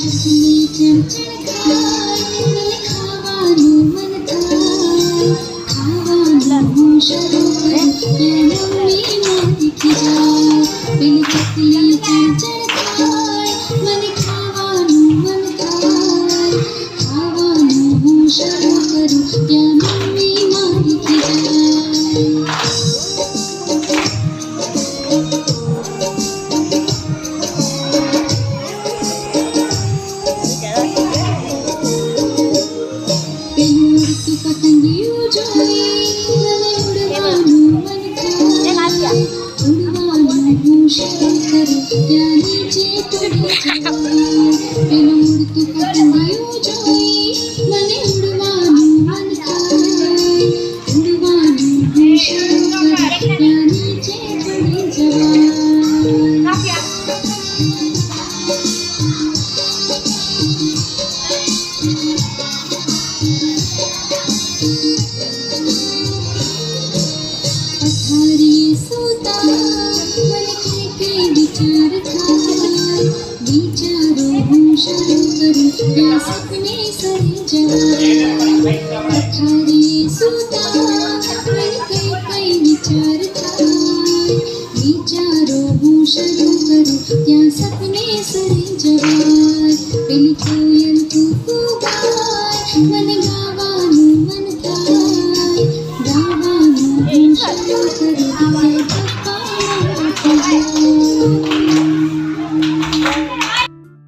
ચકલી ચણચણ ખાય મને ખાવાનું મન થાય ખાવાનું હું શરૂ કરું ત્યાં મમ્મી મારી ખીજાય પેલી ચકલી ચણચણ ખાય મને ખાવાનું મન થાય ખાવાનું હું શરૂ કરું ત્યાં મમ્મી મારી ખીજાય પતંગિયું જોઈ મને ઉડવાનું મન થાય ઉડવાનું હું શરૂ કરું ત્યાં નીચે પડી જાય પેલું ઉડતું પતંગિયું જોઈ મને ઉડવાનું મન થાય ઉડવાનું હું શરૂ કરું ત્યાં નીચે પડી જાય પથારીએ સૂતા મને કઈ વિચાર થાય વિચારો હું શરૂ કરું ત્યાં સપને સરી જાય પથારીએ સૂતા મને કઈ વિચાર થાય વિચારો હું શરૂ કરું ત્યાં સપને સરી જાય પેલી કોયલ કૂકુ ગાય મને ગાવાનું મન થાય ગાવાનું હું શરૂ કરું ત્યાં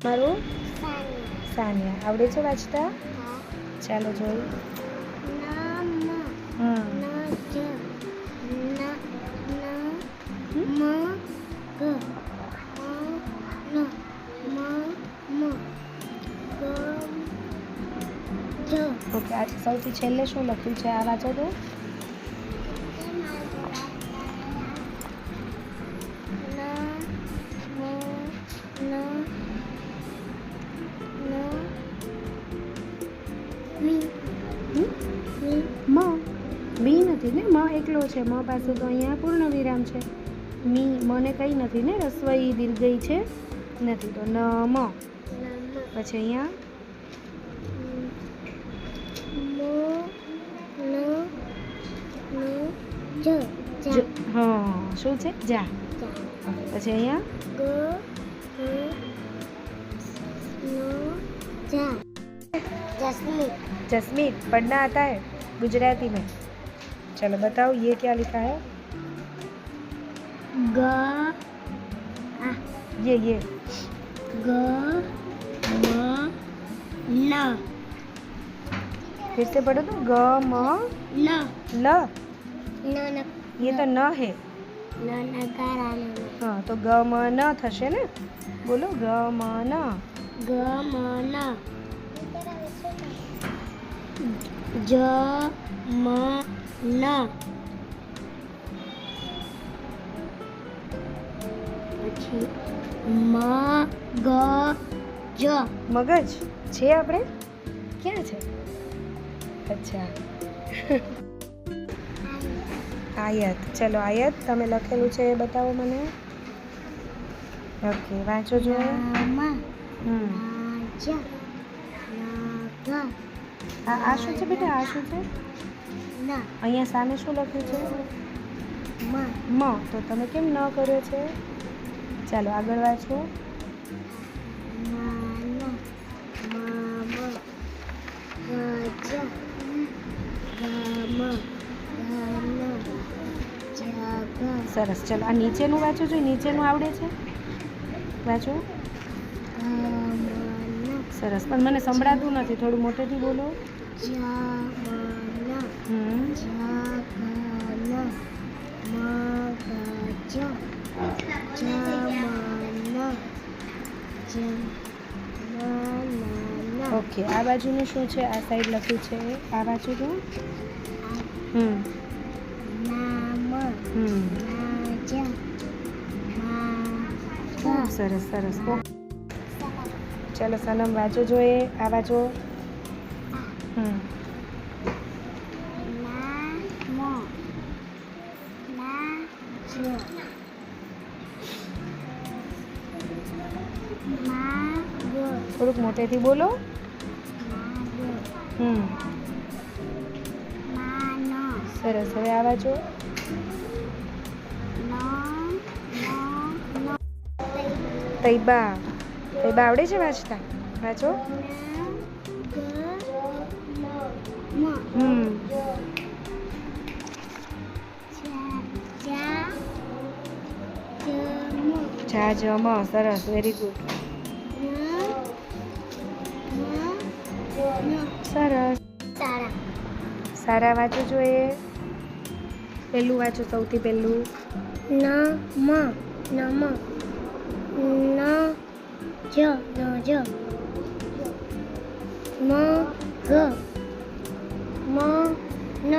મારું સાનિયા આવડે છે વાંચતા? ચાલો જોઈ. ઓકે, આજે સૌથી છેલ્લે શું લખ્યું છે આ વાંચો તો. મી નથી ને, મ એકલો છે. મ પાસે તો અહીંયા પૂર્ણ વિરામ છે. મી મને કંઈ નથી ને, રસ્વઈ દીર્ઘઈ છે નથી તો ન મ. પછી અહીંયા હા શું છે? જા. પછી અહીંયા जसमीत पढ़ना आता है गुजराती में? चलो बताओ ये क्या लिखा है? ग ये ग म न. फिर से पढ़ो तो ग म न ल. न ये तो न है. न नकार आने हाँ तो ग म न थशे ने. बोलो ग म न. ग म न. ज म न. પછી મ ગ જ. મગજ છે આપણે? ક્યાં છે? અચ્છા. આયત. ચલો આયત તમે લખેલું છે એ બતાવો મને. ઓકે વાંચો જો. આ શું છે બેટા? આ શું છે? અહીંયા સામે શું લખ્યું છે? મ. તો તમે કેમ ન કર્યો છે? ચાલો આગળ વાંચો. સરસ. ચલો આ નીચેનું વાંચો છો. નીચેનું આવડે છે? વાંચો. સરસ. પણ મને સંભળાતું નથી, થોડું મોટેથી બોલો. ઓકે આ બાજુનું શું છે? આ સાઈડ લખ્યું છે આ વાંચો તો. સરસ સરસ. ચલો સનમ વાંચો જોઈએ. આ વાંચો. થોડુંક મોટેથી બોલો. સરસ. હવે આ વાંચો. તૈબા. તૈબા આવડે છે વાંચતા? વાંચો. જાજમ. સરસ, વેરી ગુડ. સરસ. સારા વાંચો જોઈએ. પહેલું વાંચો, સૌથી પહેલું. નમ જ મ ગ મ ન.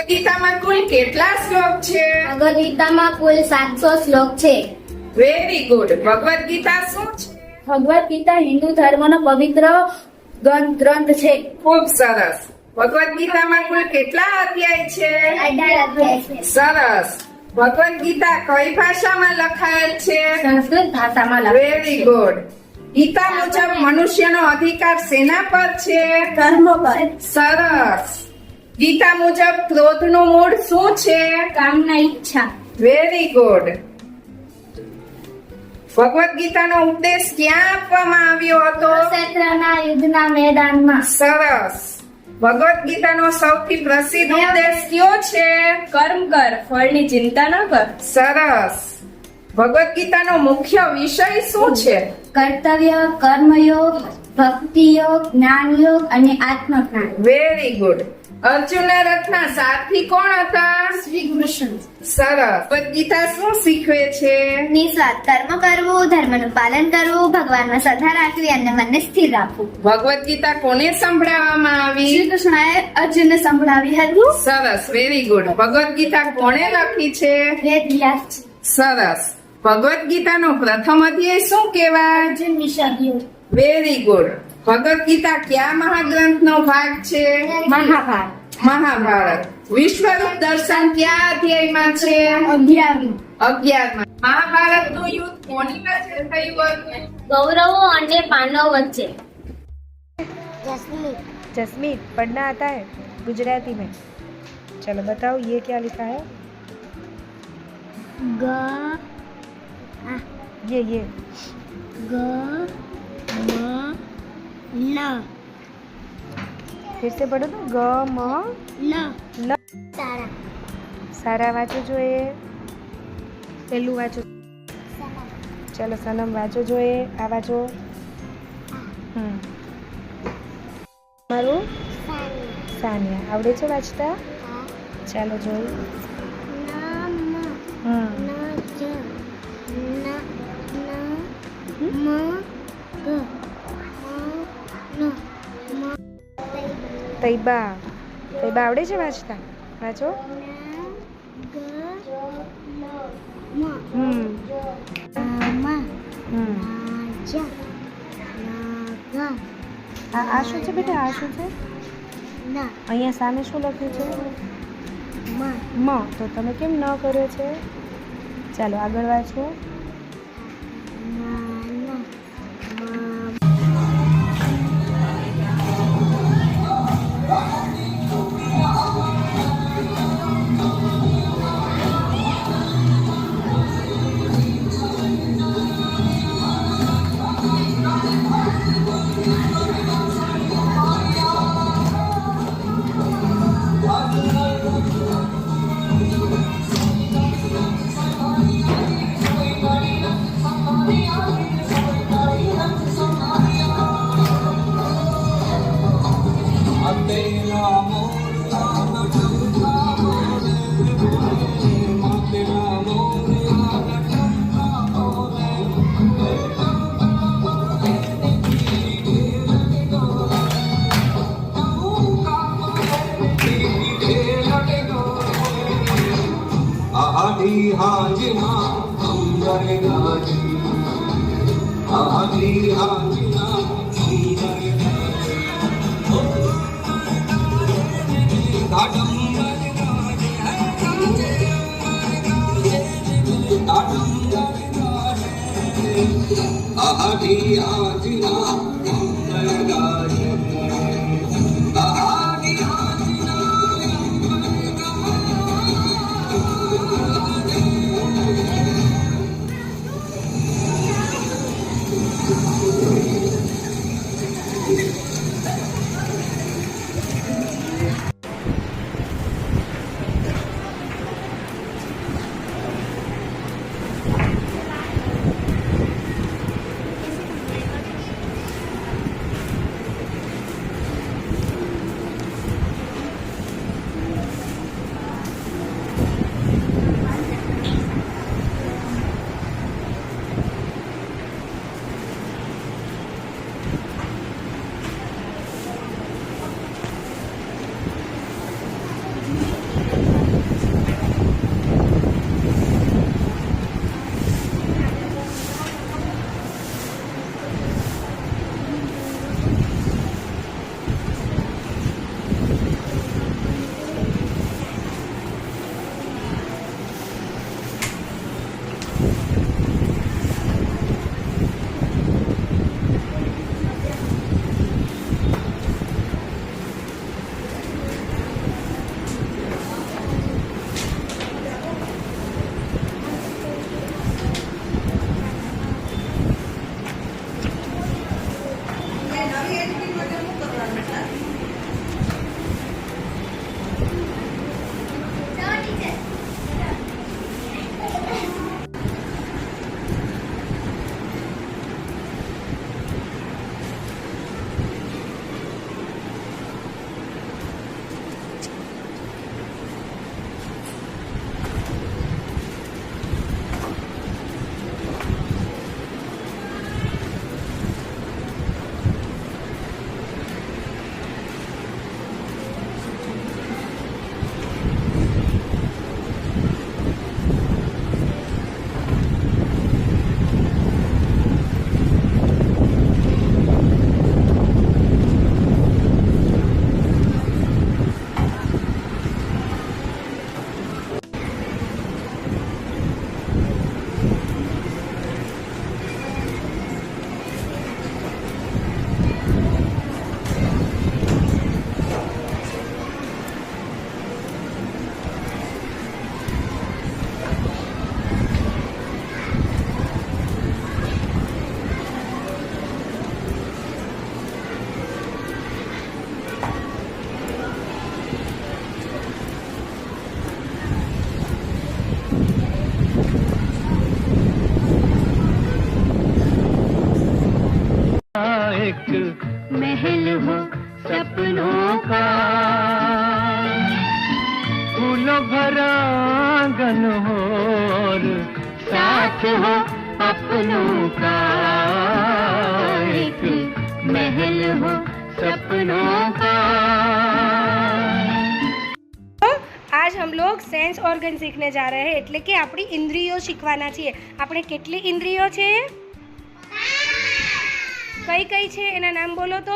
ગીતામાં કુલ કેટલા શ્લોક છે? ભગવદ ગીતામાં કુલ 700 શ્લોક છે. Very good. ભગવદ ગીતા શું છે? ભગવદ ગીતા હિન્દુ ધર્મનો પવિત્ર ગ્રંથ છે. ખૂબ સરસ. ભગવદ ગીતામાં કુલ કેટલા અધ્યાય છે? 18 અધ્યાય છે. સરસ. ભગવદ ગીતા કઈ ભાષામાં લખાયેલ છે? સંસ્કૃત ભાષામાં વેરી ગુડ. ગીતા મુજબ મનુષ્યનો અધિકાર શેના પર છે? ધર્મ પર. સરસ. ગીતા મુજબ ક્રોધનું મૂળ શું છે? કામના ઈચ્છા. Very good. ભગવદ ગીતાનો ઉપદેશ ક્યાં આપવામાં આવ્યો હતો? કુરુક્ષેત્રના યુદ્ધના મેદાનમાં. સરસ. ભગવદ ગીતાનો સૌથી પ્રસિદ્ધ ઉપદેશ કયો છે? કર્મ કર, ફળની ચિંતા ન કર. સરસ. ભગવદ ગીતાનો મુખ્ય વિષય શું છે? કર્તવ્ય, કર્મયોગ, ભક્તિયોગ, જ્ઞાનયોગ અને આત્મજ્ઞાન. Very good. અર્જુનના રથના સારથી કોણ હતા? શ્રી કૃષ્ણ. સરસ. ભગવદ ગીતા શું શીખવે છે? નિસ્વાર્થ કર્મ કરવું, ધર્મનું પાલન કરવું, ભગવાનમાં શ્રદ્ધા રાખવી અને મનને સ્થિર રાખવું. ભગવદ ગીતા કોને સંભળાવવામાં આવી? શ્રી કૃષ્ણએ અર્જુનને સંભળાવી હતું. સરસ. Very good. ભગવદ ગીતા કોણે લખી છે? વેદવ્યાસ. સરસ. ભગવદ ગીતાનો પ્રથમ અધ્યાય શું કહેવાય? અર્જુન વિષાદ્યો. Very good. ભગવદ ગીતા કયા મહાગ્રંથનો ભાગ છે? મહાભારત. મહાભારત. વિશ્વરૂપ દર્શન કયા અધ્યાયમાં છે? 11માં. મહાભારતનું યુદ્ધ કોની વચ્ચે થયું હતું? કૌરવો અને પાંડવો વચ્ચે. जसमीत पढ़ना आता है गुजराती में? चलो बताओ ये क्या लिखा है? ग ये ग म न. फिर से पढ़ो तो ग म न. न. સારા. सारा वाँचो જોઈએ. પહેલું વાંચો. ચલો સનમ વાંચો જોઈએ. આ વાંચો. મારું સાનિયા. આવડે છે વાંચતા? ચાલો જોયું. તૈબા. તૈબા આવડે છે વાંચતા? વાંચો. આ શું છે બેટા? આ શું છે? અહીંયા સામે શું લખ્યું છે? મ. તો તમે કેમ ન કર્યો છે? ચાલો આગળ વાંચો. आदि आदि एक महल हो सपनों का, फूलों भरा आंगन हो और साथ हो अपनों का, एक महल हो सपनों का। आज हम लोग सेंस ऑर्गन सीखने जा रहे हैं, એટલે કે આપણી ઇન્દ્રિયો શીખવાના છીએ. આપણે કેટલી ઇન્દ્રિયો છે? કઈ કઈ છે એના નામ બોલો તો.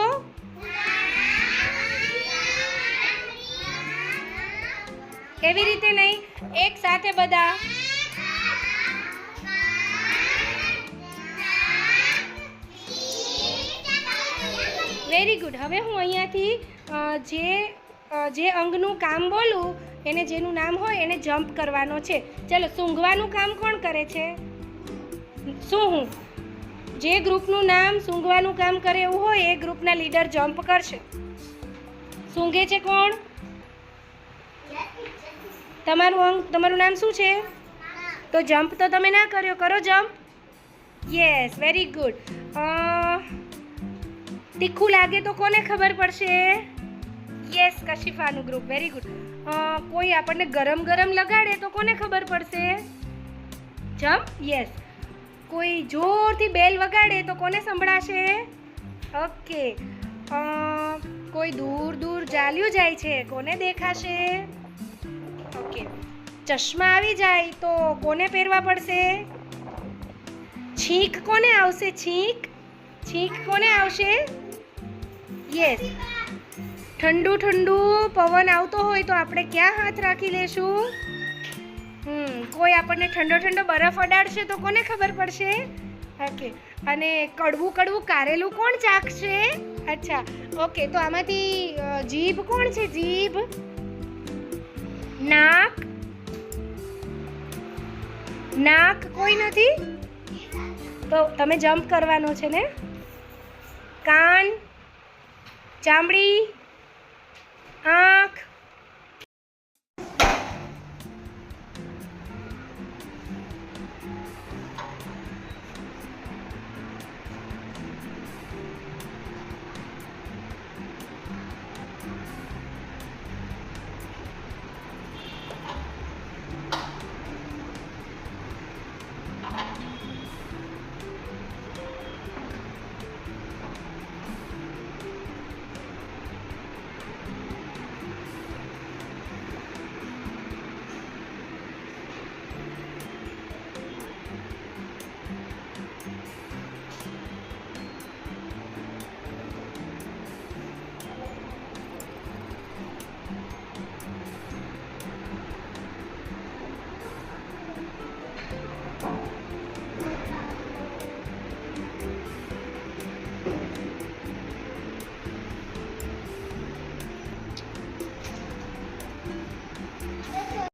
એવી રીતે નહીં, એક સાથે બધા. Very good. હવે હું અહીંયાથી જે અંગનું કામ બોલું એને જેનું નામ હોય એને જમ્પ કરવાનો છે. ચાલો, સૂંઘવાનું કામ કોણ કરે છે? શું હું જે ગ્રુપનું નામ સૂંઘવાનું કામ કરે એવું હોય એ ગ્રુપના લીડર જમ્પ કરશે. સૂંઘે છે કોણ? તમારું નામ શું છે? તો જમ્પ તો તમે ના કર્યો, કરો જમ્પ. Yes, very good. તીખું લાગે તો કોને ખબર પડશે? યસ, કશિફાનું ગ્રુપ. Very good. કોઈ આપણને ગરમ ગરમ લગાડે તો કોને ખબર પડશે? જમ્પ. યસ. કોઈ જોરથી બેલ વગાડે તો કોને સંભળાશે? ઓકે. કોઈ દૂર દૂર ચાલ્યું જાય છે, કોને દેખાશે? ઓકે. ચશ્મા આવી જાય તો કોને પહેરવા પડશે? છીંક કોને આવશે? છીંક કોને આવશે? યસ. ઠંડુ ઠંડુ પવન આવતો હોય તો આપણે ક્યાં હાથ રાખી લેશું? કોઈ આપણને ઠંડો ઠંડો બરફ અડાડશે તો કોને ખબર પડશે? ઓકે. અને કડવું કડવું કારેલું કોણ ચાખશે? અચ્છા, ઓકે. તો આમાંથી જીભ કોણ છે? જીભ. નાક કોઈ નથી તો તમે જમ્પ કરવાનો છે ને. કાન, ચામડી, આંખ,